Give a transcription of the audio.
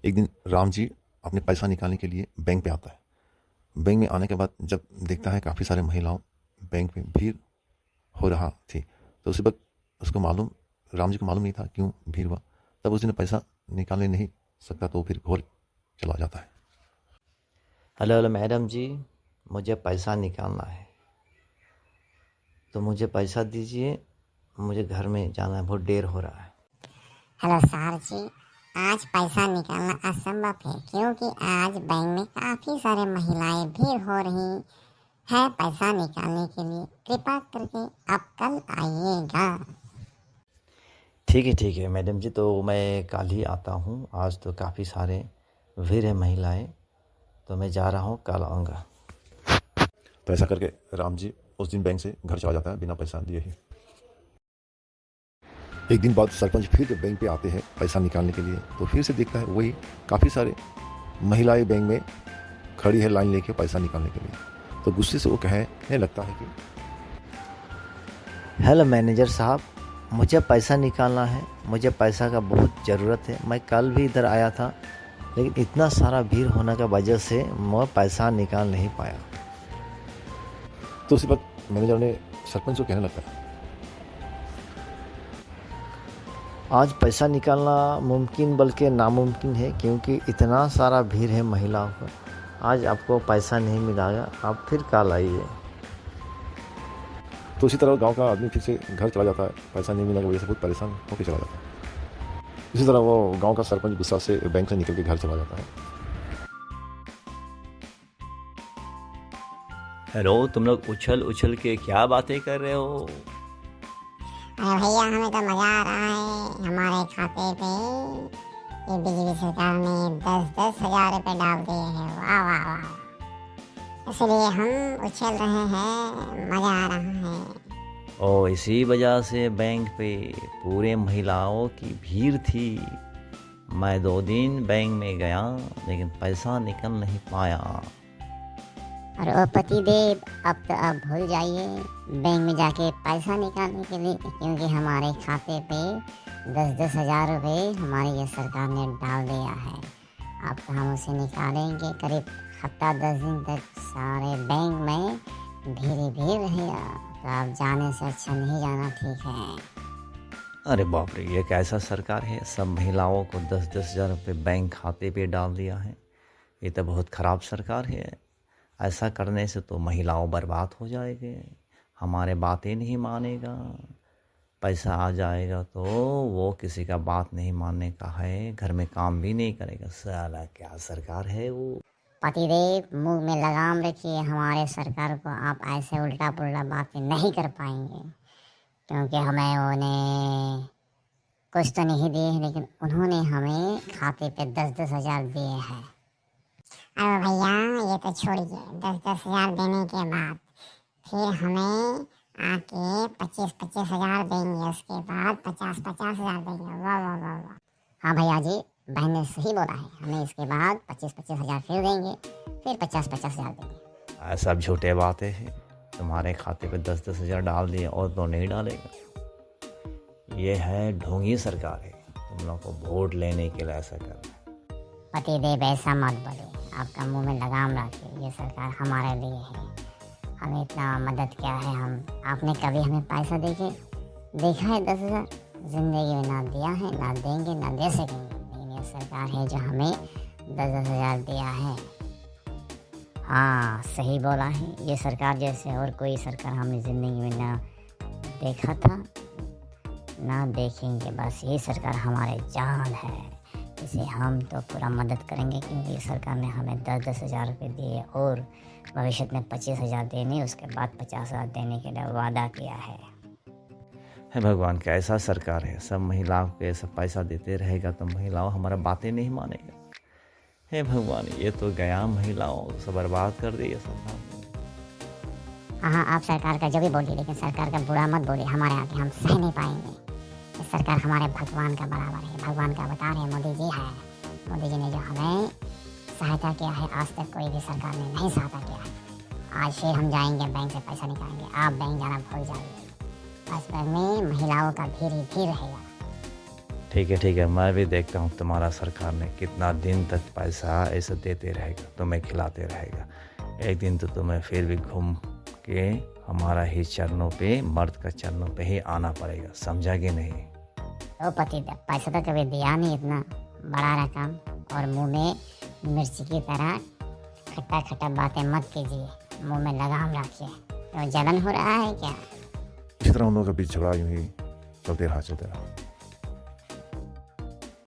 एक दिन राम जी अपने पैसा निकालने के लिए बैंक पे आता है। बैंक में आने के बाद जब देखता है काफ़ी सारे महिलाओं बैंक में भीड़ हो रहा थी, तो उसी वक्त उसको मालूम राम जी को मालूम नहीं था क्यों भीड़ हुआ। तब उस दिन पैसा निकालने नहीं सकता तो फिर घोल चला जाता है। हेलो हेलो मैडम जी, मुझे पैसा निकालना है तो मुझे पैसा दीजिए। मुझे घर में जाना है, बहुत देर हो रहा है। हेलो सर जी, आज पैसा निकालना असंभव है क्योंकि आज बैंक में काफ़ी सारे महिलाएं भीड़ हो रही है पैसा निकालने के लिए। कृपा करके आप कल आइएगा। ठीक है मैडम जी, तो मैं कल ही आता हूँ। आज तो काफ़ी सारे भीड़ है महिलाएं, तो मैं जा रहा हूँ, कल आऊँगा। तो ऐसा करके राम जी उस दिन बैंक से घर चला जाता है बिना पैसा दिए ही। एक दिन बाद सरपंच फिर बैंक पे आते हैं पैसा निकालने के लिए, तो फिर से देखता है वही काफ़ी सारे महिलाएं बैंक में खड़ी है लाइन लेके पैसा निकालने के लिए। तो गुस्से से वो कहने लगता है कि हेलो मैनेजर साहब, मुझे पैसा निकालना है। मुझे पैसा का बहुत ज़रूरत है। मैं कल भी इधर आया था, लेकिन इतना सारा भीड़ होने की वजह से मैं पैसा निकाल नहीं पाया। तो उसी वक्त मैनेजर ने सरपंच को कहने लगता है, आज पैसा निकालना मुमकिन बल्कि नामुमकिन है, क्योंकि इतना सारा भीड़ है महिलाओं का। आज आपको पैसा नहीं मिलेगा, आप फिर कल आइए। तो इसी तरह गांव का आदमी फिर से घर चला जाता है। पैसा नहीं मिलने की वजह से बहुत परेशान होकर चला जाता है। इसी तरह वो गांव का सरपंच गुस्सा से बैंक से निकल के घर चला जाता है। हेलो, तुम लोग उछल उछल के क्या बातें कर रहे हो? अरे भैया, हमें तो मज़ा आ रहा है। हमारे खाते पे ये बिजली सरकार ने 10-10 हज़ार रुपये डाल दिए हैं। वाह वाह वाह, इसलिए हम उछल रहे हैं, मज़ा आ रहा है। और इसी वजह से बैंक पे पूरे महिलाओं की भीड़ थी। मैं 2 दिन बैंक में गया, लेकिन पैसा निकल नहीं पाया। और ओ पतिदेव, अब तो आप भूल जाइए बैंक में जाके पैसा निकालने के लिए, क्योंकि हमारे खाते पे 10-10 हज़ार रुपये हमारी ये सरकार ने डाल दिया है। अब तो हम उसे निकालेंगे। करीब हफ्ता 10 दिन तक सारे बैंक में भीड़ ही भीड़ रहेगा। तो आप जाने से अच्छा नहीं जाना ठीक है। अरे बाप रे, ये कैसा सरकार है? सब महिलाओं को 10-10 हज़ार रुपये बैंक खाते पे डाल दिया है। ये तो बहुत ख़राब सरकार है। ऐसा करने से तो महिलाओं बर्बाद हो जाएंगे। हमारे बातें नहीं मानेगा। पैसा आ जाएगा तो वो किसी का बात नहीं मानने का है, घर में काम भी नहीं करेगा। साला क्या सरकार है वो। पतिदेव, मुंह में लगाम रखिए। हमारे सरकार को आप ऐसे उल्टा पुल्टा बातें नहीं कर पाएंगे, क्योंकि हमें उन्हें कुछ तो नहीं दिए, लेकिन उन्होंने हमें खाते पे 10-10 हज़ार दिए हैं। अरे भैया, ये तो छोड़िए। 10-10 हज़ार देने के बाद फिर हमें आके 25-25 हज़ार देंगे, उसके बाद 50-50 हज़ार देंगे। वाह वाह वाह वाह। हाँ भैया जी, बहन ने सही बोला है। हमें इसके बाद 25-25 हज़ार फिर देंगे, फिर 50-50 हज़ार देंगे। सब झूठे बातें हैं। तुम्हारे खाते पे 10-10 हज़ार डाल दिए और तो नहीं डालेगा। ये है ढोंगी सरकार है। तुम लोग को वोट लेने के लिए ऐसा करना है। पतिदेव, ऐसा मत बोलिए। आपका मुंह में लगाम रखिए। ये सरकार हमारे लिए है। हमें इतना मदद किया है। आपने कभी हमें पैसा देखा है 10 हज़ार? ज़िंदगी में ना दिया है, ना देंगे, ना दे सकेंगे। लेकिन ये सरकार है जो हमें 10-10 हज़ार दिया है। हाँ, सही बोला है। ये सरकार जैसे और कोई सरकार हमने ज़िंदगी में ना देखा था, ना देखेंगे। बस ये सरकार हमारे जान है। इसे हम तो पूरा मदद करेंगे, क्योंकि सरकार ने हमें 10-10 हज़ार रुपये दिए और भविष्य में 25 हज़ार देने, उसके बाद 50 हज़ार देने के लिए वादा किया है। हे भगवान, कैसा सरकार है। सब महिलाओं को ऐसा पैसा देते रहेगा तो महिलाओं हमारा बातें नहीं मानेगा। हे भगवान, ये तो गया महिलाओं को बर्बाद कर दिया सब। हाँ, आप सरकार का जो भी बोलिए, लेकिन सरकार का बुरा मत बोलिए। हमारे आगे हम सह नहीं पाएंगे। ये सरकार हमारे भगवान का बराबर है। भगवान का अवतार है मोदी जी है। मोदी जी ने जो हमें सहायता किया है, आज तक कोई भी सरकार ने नहीं सहायता किया है। आज फिर हम जाएंगे बैंक से पैसा निकालेंगे। आप बैंक जाना भूल जाइए। बस बैंक में महिलाओं का भीड़ ही भीड़ रहेगा। ठीक है, मैं भी देखता हूँ तुम्हारा सरकार ने कितना दिन तक पैसा ऐसे देते रहेगा, तुम्हें खिलाते रहेगा। एक दिन तो तुम्हें फिर भी घूम के हमारा ही चरणों पे, मर्द का चरणों पे ही आना पड़ेगा, समझा कि नहीं? तो पतिदेव, पैसा तो कभी दिया नहीं इतना बड़ा रकम, और मुंह में मिर्ची की तरह खट्टा खट्टा बातें मत कीजिए, मुंह में लगाम रखिए। तो जलन हो रहा है क्या? इसी तरह उन लोगों के बीच झगड़ा यूं ही चलते रहा।